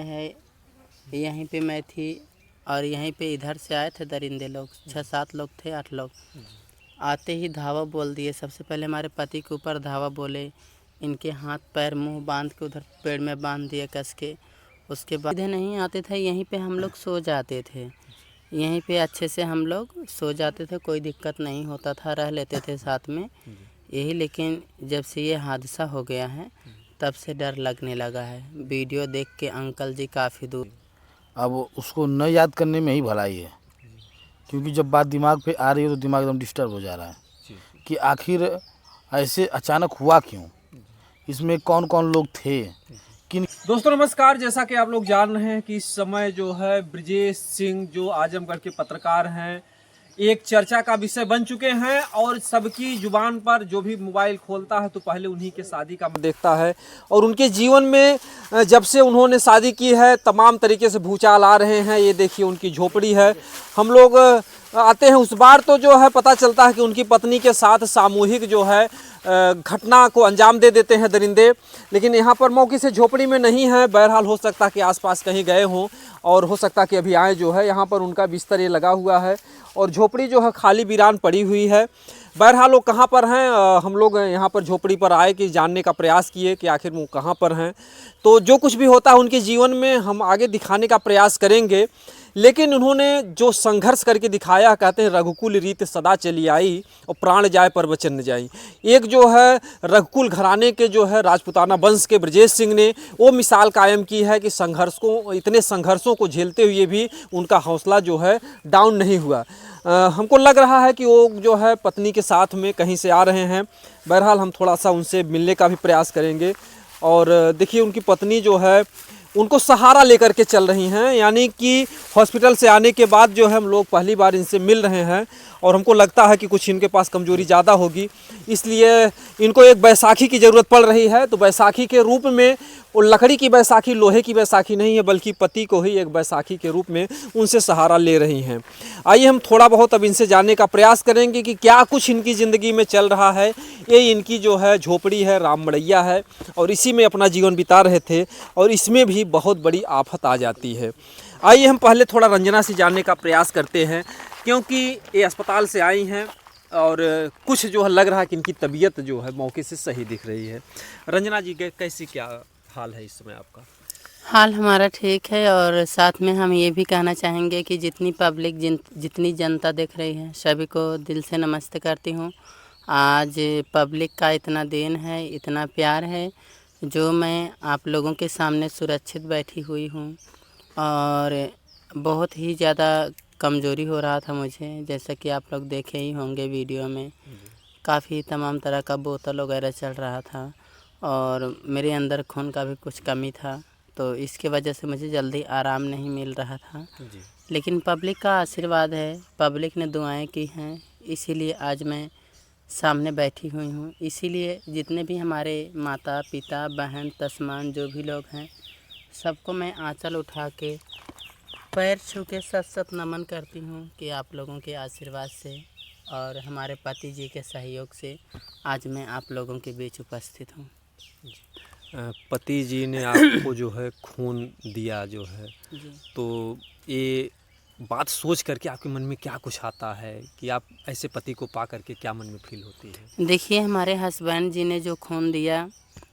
है यहीं पे मैं थी और यहीं पे इधर से आए थे दरिंदे लोग 6-7 लोग थे 8 लोग। आते ही धावा बोल दिए। सबसे पहले हमारे पति के ऊपर धावा बोले, इनके हाथ पैर मुंह बांध के उधर पेड़ में बांध दिए कस के। उसके बाद इधर नहीं आते थे, यहीं पे हम लोग सो जाते थे। यहीं पे अच्छे से हम लोग सो जाते थे, कोई दिक्कत नहीं होता था, रह लेते थे साथ में यही। लेकिन जब से ये हादसा हो गया है तब से डर लगने लगा है। वीडियो देख के अंकल जी काफ़ी दूर। अब उसको न याद करने में ही भलाई है, क्योंकि जब बात दिमाग पे आ रही है तो दिमाग एकदम डिस्टर्ब हो जा रहा है कि आखिर ऐसे अचानक हुआ क्यों, इसमें कौन कौन लोग थे, किन। दोस्तों नमस्कार। जैसा कि आप लोग जान रहे हैं कि इस समय जो है ब्रजेश सिंह जो आजमगढ़ के पत्रकार हैं एक चर्चा का विषय बन चुके हैं और सबकी जुबान पर जो भी मोबाइल खोलता है तो पहले उन्हीं के शादी का देखता है। और उनके जीवन में जब से उन्होंने शादी की है तमाम तरीके से भूचाल आ रहे हैं। ये देखिए उनकी झोपड़ी है। हम लोग आते हैं उस बार तो जो है पता चलता है कि उनकी पत्नी के साथ सामूहिक जो है घटना को अंजाम दे देते हैं दरिंदे, लेकिन यहाँ पर मौके से झोपड़ी में नहीं है। बहरहाल हो सकता है कि आसपास कहीं गए हों और हो सकता है कि अभी आए जो है। यहाँ पर उनका बिस्तर ये लगा हुआ है और झोपड़ी जो है खाली वीरान पड़ी हुई है। बहरहाल वो कहाँ पर हैं, हम लोग यहाँ पर झोपड़ी पर आए कि जानने का प्रयास किए कि आखिर वो कहाँ पर हैं। तो जो कुछ भी होता है उनके जीवन में हम आगे दिखाने का प्रयास करेंगे। लेकिन उन्होंने जो संघर्ष करके दिखाया, कहते हैं रघुकुल रीत सदा चली आई और प्राण जाए पर वचन न जाई। एक जो है रघुकुल घराने के जो है राजपूताना वंश के ब्रजेश सिंह ने वो मिसाल कायम की है कि संघर्ष को, इतने संघर्षों को झेलते हुए भी उनका हौसला जो है डाउन नहीं हुआ। हमको लग रहा है कि वो जो है पत्नी के साथ में कहीं से आ रहे हैं। बहरहाल हम थोड़ा सा उनसे मिलने का भी प्रयास करेंगे। और देखिए उनकी पत्नी जो है उनको सहारा लेकर के चल रही हैं, यानी कि हॉस्पिटल से आने के बाद जो है हम लोग पहली बार इनसे मिल रहे हैं और हमको लगता है कि कुछ इनके पास कमजोरी ज़्यादा होगी, इसलिए इनको एक बैसाखी की ज़रूरत पड़ रही है। तो बैसाखी के रूप में वो लकड़ी की बैसाखी, लोहे की बैसाखी नहीं है, बल्कि पति को ही एक बैसाखी के रूप में उनसे सहारा ले रही हैं। आइए हम थोड़ा बहुत अब इनसे जानने का प्रयास करेंगे कि क्या कुछ इनकी ज़िंदगी में चल रहा है। ये इनकी जो है झोपड़ी है, राम मड़ैया है और इसी में अपना जीवन बिता रहे थे और इसमें भी बहुत बड़ी आफत आ जाती है। आइए हम पहले थोड़ा रंजना से जानने का प्रयास करते हैं, क्योंकि ये अस्पताल से आई हैं और कुछ जो है लग रहा है कि इनकी तबीयत जो है मौके से सही दिख रही है। रंजना जी कैसी क्या हाल है इस समय आपका? हाल हमारा ठीक है और साथ में हम ये भी कहना चाहेंगे कि जितनी पब्लिक जितनी जनता देख रही है सभी को दिल से नमस्ते करती हूँ। आज पब्लिक का इतना देन है, इतना प्यार है जो मैं आप लोगों के सामने सुरक्षित बैठी हुई हूँ। और बहुत ही ज़्यादा कमज़ोरी हो रहा था मुझे, जैसा कि आप लोग देखे ही होंगे वीडियो में। काफ़ी तमाम तरह का बोतल वगैरह चल रहा था और मेरे अंदर खून का भी कुछ कमी था, तो इसके वजह से मुझे जल्दी आराम नहीं मिल रहा था। लेकिन पब्लिक का आशीर्वाद है, पब्लिक ने दुआएं की हैं, इसीलिए आज मैं सामने बैठी हुई हूँ। इसीलिए जितने भी हमारे माता पिता बहन तस्मान जो भी लोग हैं सबको मैं आंचल उठा के पैर छू के सत सत नमन करती हूँ कि आप लोगों के आशीर्वाद से और हमारे पति जी के सहयोग से आज मैं आप लोगों के बीच उपस्थित हूँ। पति जी ने आपको जो है खून दिया जो है, तो ये बात सोच करके आपके मन में क्या कुछ आता है कि आप ऐसे पति को पा करके क्या मन में फील होती है? देखिए हमारे हस्बैंड जी ने जो खून दिया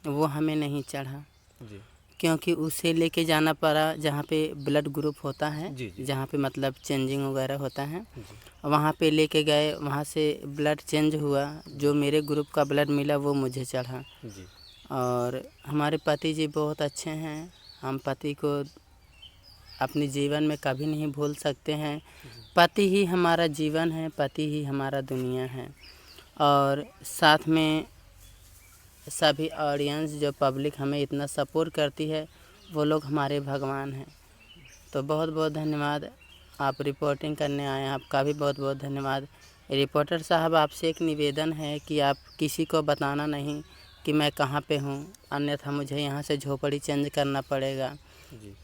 वो हमें नहीं चढ़ा जी क्योंकि उसे लेके जाना पड़ा जहाँ पे ब्लड ग्रुप होता है, जहाँ पे मतलब चेंजिंग वगैरह होता है, वहाँ पे लेके गए। वहाँ से ब्लड चेंज हुआ, जो मेरे ग्रुप का ब्लड मिला वो मुझे चढ़ा। और हमारे पति जी बहुत अच्छे हैं, हम पति को अपने जीवन में कभी नहीं भूल सकते हैं। पति ही हमारा जीवन है, पति ही हमारा दुनिया है। और साथ में सभी ऑडियंस जो पब्लिक हमें इतना सपोर्ट करती है वो लोग हमारे भगवान हैं। तो बहुत बहुत धन्यवाद, आप रिपोर्टिंग करने आए हैं, आपका भी बहुत बहुत धन्यवाद। रिपोर्टर साहब आपसे एक निवेदन है कि आप किसी को बताना नहीं कि मैं कहाँ पे हूँ, अन्यथा मुझे यहाँ से झोपड़ी चेंज करना पड़ेगा,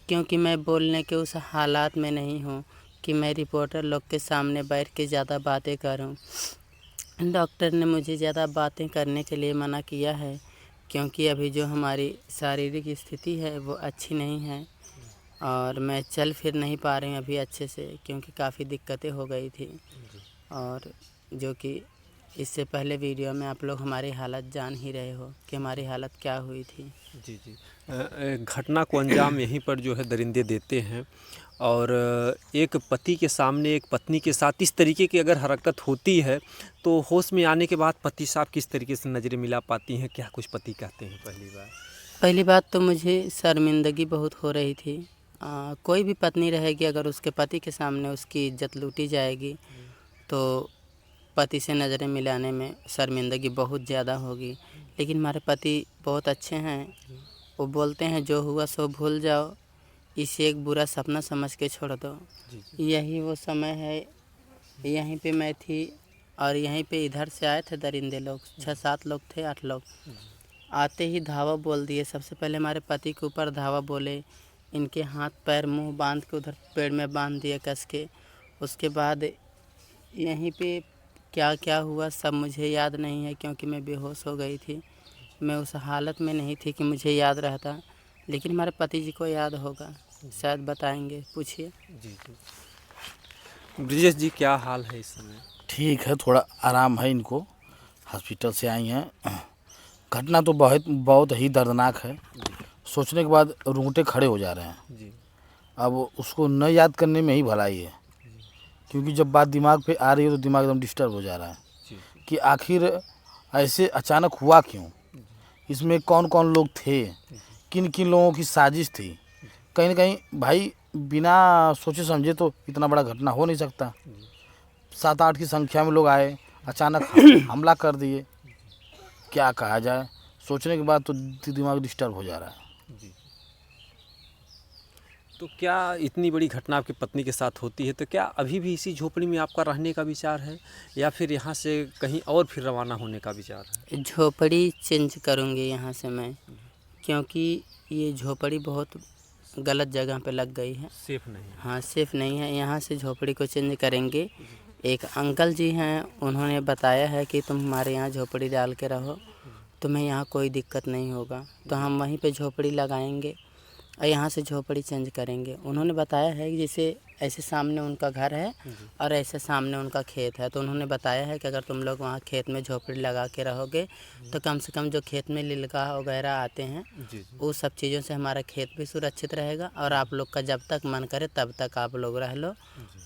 क्योंकि मैं बोलने के उस हालात में नहीं हूँ कि मैं रिपोर्टर लोग के सामने बैठ के ज़्यादा बातें करूँ। डॉक्टर ने मुझे ज़्यादा बातें करने के लिए मना किया है, क्योंकि अभी जो हमारी शारीरिक स्थिति है वो अच्छी नहीं है। और मैं चल फिर नहीं पा रही हूँ अभी अच्छे से, क्योंकि काफ़ी दिक्कतें हो गई थी। और जो कि इससे पहले वीडियो में आप लोग हमारी हालत जान ही रहे हो कि हमारी हालत क्या हुई थी। जी जी। घटना को अंजाम यहीं पर जो है दरिंदे देते हैं। और एक पति के सामने एक पत्नी के साथ इस तरीके की अगर हरकत होती है तो होश में आने के बाद पति साहब किस तरीके से नज़रें मिला पाती हैं, क्या कुछ पति कहते हैं पहली बात तो मुझे शर्मिंदगी बहुत हो रही थी। कोई भी पत्नी रहेगी, अगर उसके पति के सामने उसकी इज्जत लूटी जाएगी तो पति से नज़रें मिलाने में शर्मिंदगी बहुत ज़्यादा होगी। लेकिन हमारे पति बहुत अच्छे हैं, वो बोलते हैं जो हुआ सो भूल जाओ, इसे एक बुरा सपना समझ के छोड़ दो। यही वो समय है, यहीं पे मैं थी और यहीं पे इधर से आए थे दरिंदे लोग, 6-7 लोग थे, 8 लोग। आते ही धावा बोल दिए, सबसे पहले हमारे पति के ऊपर धावा बोले, इनके हाथ पैर मुंह बांध के उधर पेड़ में बांध दिए कस के। उसके बाद यहीं पे क्या क्या हुआ सब मुझे याद नहीं है, क्योंकि मैं बेहोश हो गई थी। मैं उस हालत में नहीं थी कि मुझे याद रहता, लेकिन हमारे पति जी को याद होगा, शायद बताएंगे, पूछिए। जी जी। ब्रिजेश जी, क्या हाल है इस समय? ठीक है, थोड़ा आराम है इनको, हॉस्पिटल से आई हैं। घटना तो बहुत बहुत ही दर्दनाक है, सोचने के बाद रोंगटे खड़े हो जा रहे हैं। जी अब उसको न याद करने में ही भलाई है, क्योंकि जब बात दिमाग पे आ रही है तो दिमाग एकदम डिस्टर्ब हो जा रहा है जी कि आखिर ऐसे अचानक हुआ क्यों, इसमें कौन कौन लोग थे, किन किन लोगों की साजिश थी। कहीं ना कहीं भाई बिना सोचे समझे तो इतना बड़ा घटना हो नहीं सकता। 7-8 की संख्या में लोग आए, अचानक हमला कर दिए, क्या कहा जाए। सोचने के बाद तो दिमाग डिस्टर्ब हो जा रहा है। जी। तो क्या इतनी बड़ी घटना आपकी पत्नी के साथ होती है तो क्या अभी भी इसी झोपड़ी में आपका रहने का विचार है, या फिर यहाँ से कहीं और फिर रवाना होने का विचार है? झोपड़ी चेंज करूँगी यहाँ से मैं, क्योंकि ये झोपड़ी बहुत गलत जगह पे लग गई है। सेफ नहीं है। हाँ, सेफ नहीं है। यहाँ से झोपड़ी को चेंज करेंगे। एक अंकल जी हैं, उन्होंने बताया है कि तुम हमारे यहाँ झोपड़ी डाल के रहो, तुम्हें यहाँ कोई दिक्कत नहीं होगा, तो हम वहीं पे झोपड़ी लगाएंगे और यहाँ से झोपड़ी चेंज करेंगे। उन्होंने बताया है कि जैसे ऐसे सामने उनका घर है और ऐसे सामने उनका खेत है, तो उन्होंने बताया है कि अगर तुम लोग वहाँ खेत में झोपड़ी लगा के रहोगे तो कम से कम जो खेत में लिलगा वगैरह आते हैं वो सब चीज़ों से हमारा खेत भी सुरक्षित रहेगा, और आप लोग का जब तक मन करे तब तक आप लोग रह लो,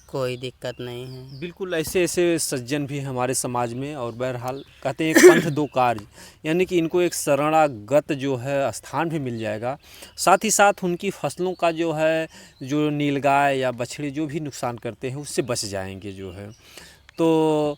कोई दिक्कत नहीं है। बिल्कुल, ऐसे ऐसे सज्जन भी हैं हमारे समाज में। और बहरहाल कहते हैं एक पंथ दो कार्य, यानी कि इनको एक शरणागत जो है स्थान भी मिल जाएगा, साथ ही साथ उनकी फसलों का जो है, जो नीलगाय या बछड़े जो भी नुकसान करते हैं उससे बच जाएंगे जो है। तो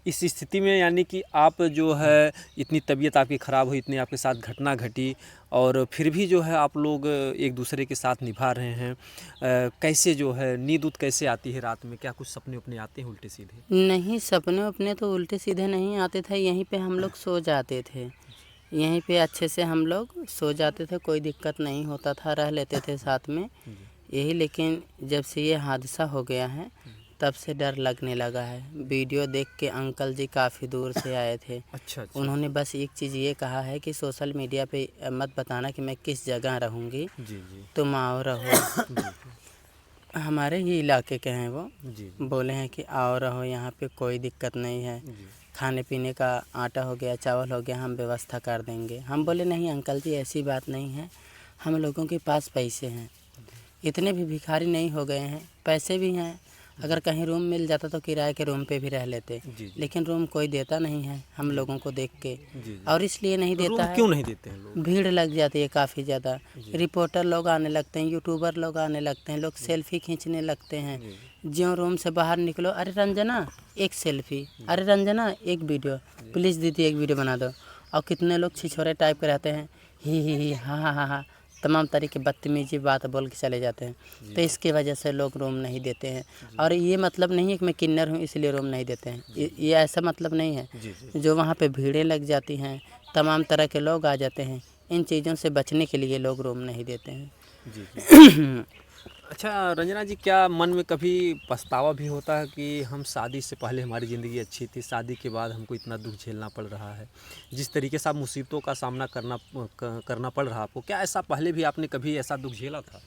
इस स्थिति में यानी कि आप जो है इतनी तबीयत आपकी ख़राब हुई, इतनी आपके साथ घटना घटी, और फिर भी जो है आप लोग एक दूसरे के साथ निभा रहे हैं। कैसे जो है नींद उद कैसे आती है रात में? क्या कुछ सपने उपने आते हैं उल्टे सीधे? नहीं, सपने अपने तो उल्टे सीधे नहीं आते थे, यहीं पे हम लोग सो जाते थे, यहीं पे अच्छे से हम लोग सो जाते थे, कोई दिक्कत नहीं होता था, रह लेते थे साथ में यही। लेकिन जब से ये हादसा हो गया है तब से डर लगने लगा है। वीडियो देख के अंकल जी काफ़ी दूर से आए थे। अच्छा। उन्होंने बस एक चीज़ ये कहा है कि सोशल मीडिया पे मत बताना कि मैं किस जगह रहूँगी, जी जी तुम आओ रहो। हमारे ही इलाके के हैं वो, जी बोले हैं कि आओ रहो, यहाँ पे कोई दिक्कत नहीं है, जी खाने पीने का आटा हो गया, चावल हो गया, हम व्यवस्था कर देंगे। हम बोले नहीं अंकल जी, ऐसी बात नहीं है, हम लोगों के पास पैसे हैं, इतने भी भिखारी नहीं हो गए हैं, पैसे भी हैं। अगर कहीं रूम मिल जाता तो किराए के रूम पे भी रह लेते, लेकिन रूम कोई देता नहीं है हम लोगों को देख के। और इसलिए नहीं देता है, क्यों नहीं देते हैं लोग? भीड़ लग जाती है काफ़ी ज़्यादा, रिपोर्टर लोग आने लगते हैं, यूट्यूबर लोग आने लगते हैं, लोग सेल्फी खींचने लगते हैं। ज्यों रूम से बाहर निकलो, अरे रंजना एक सेल्फी, अरे रंजना एक वीडियो, प्लीज़ दीदी एक वीडियो बना दो। और कितने लोग छिछोरे टाइप के रहते हैं, ही हाँ हाँ हाँ हाँ, तमाम तरीके बदतमीजी बात बोल के चले जाते हैं। तो इसकी वजह से लोग रूम नहीं देते हैं। और ये मतलब नहीं है कि मैं किन्नर हूँ इसलिए रूम नहीं देते हैं, ये ऐसा मतलब नहीं है। जो वहाँ पे भीड़ें लग जाती हैं, तमाम तरह के लोग आ जाते हैं, इन चीज़ों से बचने के लिए लोग रूम नहीं देते हैं। अच्छा रंजना जी, क्या मन में कभी पछतावा भी होता है कि हम शादी से पहले हमारी ज़िंदगी अच्छी थी, शादी के बाद हमको इतना दुख झेलना पड़ रहा है, जिस तरीके से आप मुसीबतों का सामना करना पड़ रहा आपको, क्या ऐसा पहले भी आपने कभी ऐसा दुख झेला था?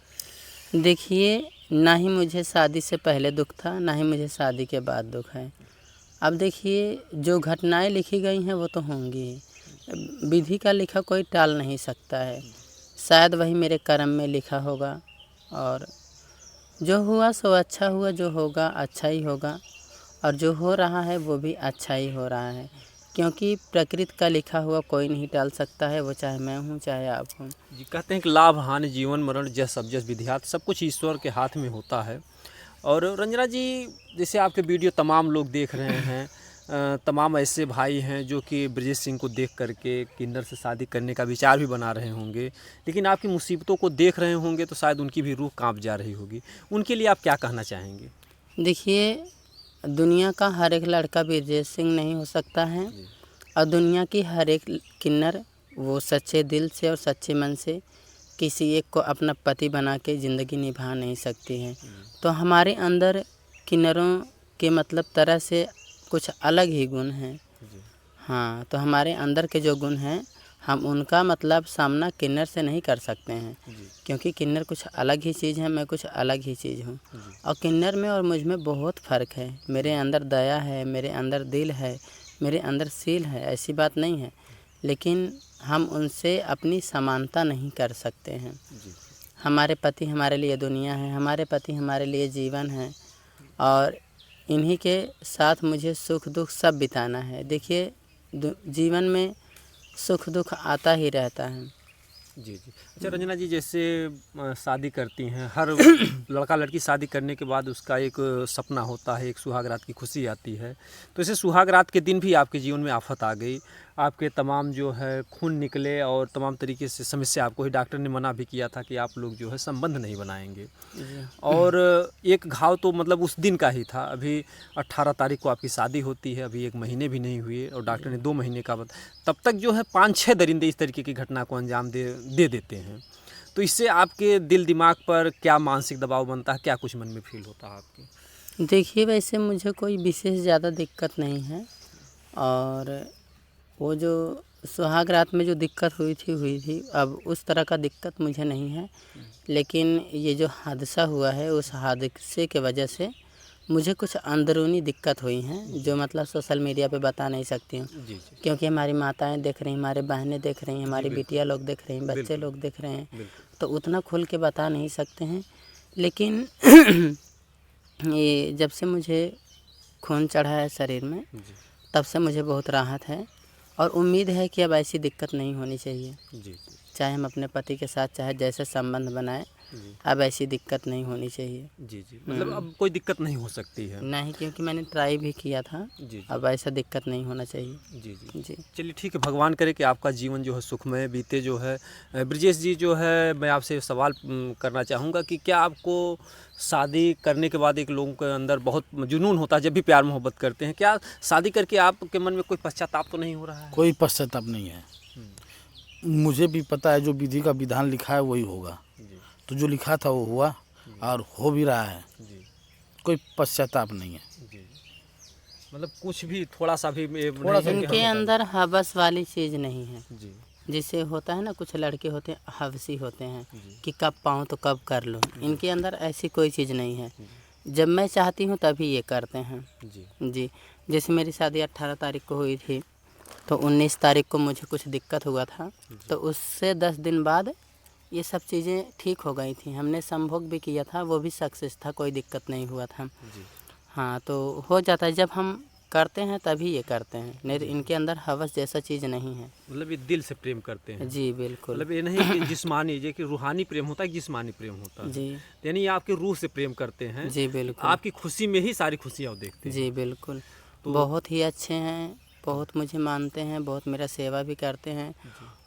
देखिए, ना ही मुझे शादी से पहले दुख था, ना ही मुझे शादी के बाद दुख है। अब देखिए, जो घटनाएं लिखी गई हैं वो तो होंगी ही। विधि का लिखा कोई टाल नहीं सकता है। शायद वही मेरे कर्म में लिखा होगा, और जो हुआ सो अच्छा हुआ, जो होगा अच्छा ही होगा, और जो हो रहा है वो भी अच्छा ही हो रहा है, क्योंकि प्रकृति का लिखा हुआ कोई नहीं टाल सकता है, वो चाहे मैं हूँ चाहे आप हों। जी, कहते हैं कि लाभ हानि जीवन मरण जस अब जस विधियात, सब कुछ ईश्वर के हाथ में होता है। और रंजना जी, जैसे आपके वीडियो तमाम लोग देख रहे हैं, तमाम ऐसे भाई हैं जो कि ब्रजेश सिंह को देख करके किन्नर से शादी करने का विचार भी बना रहे होंगे, लेकिन आपकी मुसीबतों को देख रहे होंगे तो शायद उनकी भी रूह कांप जा रही होगी। उनके लिए आप क्या कहना चाहेंगे? देखिए, दुनिया का हर एक लड़का ब्रजेश सिंह नहीं हो सकता है, और दुनिया की हर एक किन्नर वो सच्चे दिल से और सच्चे मन से किसी एक को अपना पति बना के ज़िंदगी निभा नहीं सकती है। तो हमारे अंदर किन्नरों के मतलब तरह से कुछ अलग ही गुण हैं। हाँ, तो हमारे अंदर के जो गुण हैं, हम उनका मतलब सामना किन्नर से नहीं कर सकते हैं, क्योंकि किन्नर कुछ अलग ही चीज़ है, मैं कुछ अलग ही चीज़ हूँ। और किन्नर में और मुझ में बहुत फ़र्क है। मेरे अंदर दया है, मेरे अंदर दिल है, मेरे अंदर सील है, ऐसी बात नहीं है, लेकिन हम उनसे अपनी समानता नहीं कर सकते हैं। हमारे पति हमारे लिए दुनिया है, हमारे पति हमारे लिए जीवन है, और इन्हीं के साथ मुझे सुख दुख सब बिताना है। देखिए, जीवन में सुख दुख आता ही रहता है। जी जी। अच्छा रंजना जी, जैसे शादी करती हैं, हर लड़का लड़की शादी करने के बाद उसका एक सपना होता है, एक सुहाग रात की खुशी आती है। तो इसे सुहाग रात के दिन भी आपके जीवन में आफत आ गई, आपके तमाम जो है खून निकले और तमाम तरीके से समस्या, आपको ही डॉक्टर ने मना भी किया था कि आप लोग जो है संबंध नहीं बनाएंगे। और एक घाव तो मतलब उस दिन का ही था। अभी 18 तारीख को आपकी शादी होती है, अभी 1 महीने भी नहीं हुए और डॉक्टर ने 2 महीने का तब तक जो है 5-6 दरिंदे इस तरीके की घटना को अंजाम दे देते हैं। तो इससे आपके दिल दिमाग पर क्या मानसिक दबाव बनता है, क्या कुछ मन में फील होता है आपके? देखिए, वैसे मुझे कोई विशेष ज़्यादा दिक्कत नहीं है, और वो जो सुहाग रात में जो दिक्कत हुई थी, अब उस तरह का दिक्कत मुझे नहीं है। लेकिन ये जो हादसा हुआ है, उस हादसे के वजह से मुझे कुछ अंदरूनी दिक्कत हुई हैं, जो मतलब सोशल मीडिया पे बता नहीं सकती हूँ, क्योंकि हमारी माताएं देख रही हैं, हमारी बहनें देख रही हैं, हमारी बिटिया लोग देख रही हैं, बच्चे लोग देख रहे हैं, तो उतना खुल के बता नहीं सकते हैं। लेकिन ये जब से मुझे खून चढ़ा है शरीर में, तब से मुझे बहुत राहत है, और उम्मीद है कि अब ऐसी दिक्कत नहीं होनी चाहिए। चाहे हम अपने पति के साथ चाहे जैसे संबंध बनाएं, अब ऐसी दिक्कत नहीं होनी चाहिए। जी जी, मतलब अब कोई दिक्कत नहीं हो सकती है? नहीं, क्योंकि मैंने ट्राई भी किया था। अब ऐसा दिक्कत नहीं होना चाहिए। जी जी जी। चलिए ठीक है, भगवान करे कि आपका जीवन जो है सुखमय बीते। जो है ब्रजेश जी, जो है मैं आपसे सवाल करना चाहूँगा कि क्या आपको शादी करने के बाद एक लोगों के अंदर बहुत जुनून होता है, जब भी प्यार मोहब्बत करते हैं, क्या शादी करके आपके मन में कोई पश्चाताप तो नहीं हो रहा है? कोई पश्चाताप नहीं है। मुझे भी पता है जो विधि का विधान लिखा है वही होगा, तो जो लिखा था वो हुआ और हो भी रहा है। कोई पश्चाताप नहीं है। मतलब कुछ भी थोड़ा सा भी थोड़ा सा इनके अंदर हवस वाली चीज़ नहीं है। जी जैसे होता है ना, कुछ लड़के होते हैं हवसी होते हैं कि कब पाऊँ तो कब कर लूँ, इनके अंदर ऐसी कोई चीज़ नहीं है। जब मैं चाहती हूँ तभी ये करते हैं। जी। जैसे मेरी शादी 18 तारीख को हुई थी, तो 19 तारीख को मुझे कुछ दिक्कत हुआ था, तो उससे 10 दिन बाद ये सब चीज़ें ठीक हो गई थी। हमने संभोग भी किया था, वो भी सक्सेस था, कोई दिक्कत नहीं हुआ था। हाँ, तो हो जाता है, जब हम करते हैं तभी ये करते हैं, नहीं तो इनके अंदर हवस जैसा चीज़ नहीं है। मतलब ये दिल से प्रेम करते हैं? जी बिल्कुल। मतलब ये नहीं कि जिस्मानी, ये कि रूहानी प्रेम होता है, जिस्मानी प्रेम होता है। जी। यानी ये आपके रूह से प्रेम करते हैं। जी बिल्कुल। आपकी खुशी में ही सारी खुशियाँ वो देखते हैं। जी बिल्कुल। बहुत ही अच्छे हैं, बहुत मुझे मानते हैं, बहुत मेरा सेवा भी करते हैं,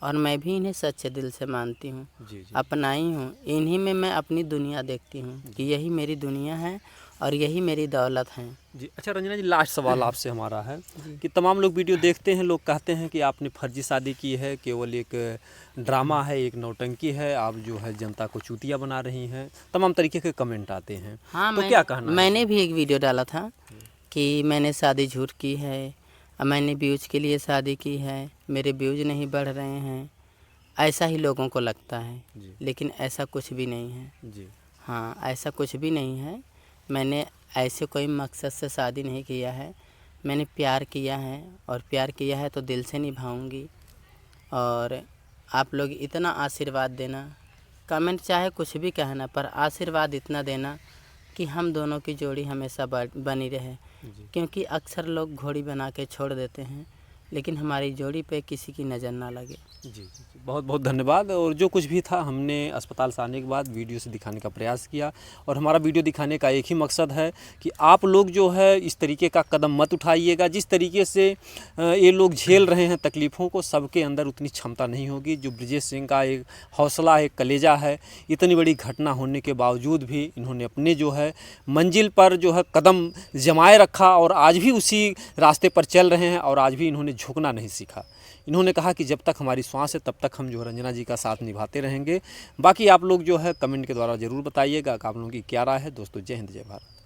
और मैं भी इन्हें सच्चे दिल से मानती हूँ, अपनाई हूँ। इन्हीं में मैं अपनी दुनिया देखती हूँ कि यही मेरी दुनिया है और यही मेरी दौलत है। जी। अच्छा रंजना जी, लास्ट सवाल आपसे हमारा है कि तमाम लोग वीडियो देखते हैं, लोग कहते हैं कि आपने फर्जी शादी की है, केवल एक ड्रामा है, एक नौटंकी है, आप जो है जनता को चूतिया बना रही हैं, तमाम तरीके के कमेंट आते हैं। हाँ, तो क्या कहना है? मैंने भी एक वीडियो डाला था कि मैंने शादी झूठ की है, मैंने व्यूज के लिए शादी की है, मेरे व्यूज नहीं बढ़ रहे हैं, ऐसा ही लोगों को लगता है, लेकिन ऐसा कुछ भी नहीं है। जी। हाँ, ऐसा कुछ भी नहीं है। मैंने ऐसे कोई मकसद से शादी नहीं किया है। मैंने प्यार किया है और प्यार किया है तो दिल से निभाऊंगी। और आप लोग इतना आशीर्वाद देना, कमेंट चाहे कुछ भी कहना, पर आशीर्वाद इतना देना कि हम दोनों की जोड़ी हमेशा बनी रहे। क्योंकि अक्सर लोग घोड़ी बना के छोड़ देते हैं, लेकिन हमारी जोड़ी पे किसी की नज़र ना लगे। जी, बहुत बहुत धन्यवाद। और जो कुछ भी था हमने अस्पताल से आने के बाद वीडियो से दिखाने का प्रयास किया, और हमारा वीडियो दिखाने का एक ही मकसद है कि आप लोग जो है इस तरीके का कदम मत उठाइएगा। जिस तरीके से ये लोग झेल रहे हैं तकलीफ़ों को, सबके अंदर उतनी क्षमता नहीं होगी। जो ब्रिजेश सिंह का एक हौसला, एक कलेजा है, इतनी बड़ी घटना होने के बावजूद भी इन्होंने अपने जो है मंजिल पर जो है कदम जमाए रखा और आज भी उसी रास्ते पर चल रहे हैं। और आज भी इन्होंने झुकना नहीं सीखा। इन्होंने कहा कि जब तक हमारी सांस है तब तक हम जो रंजना जी का साथ निभाते रहेंगे। बाकी आप लोग जो है कमेंट के द्वारा ज़रूर बताइएगा कि आप लोगों की क्या राय है। दोस्तों, जय हिंद, जय भारत।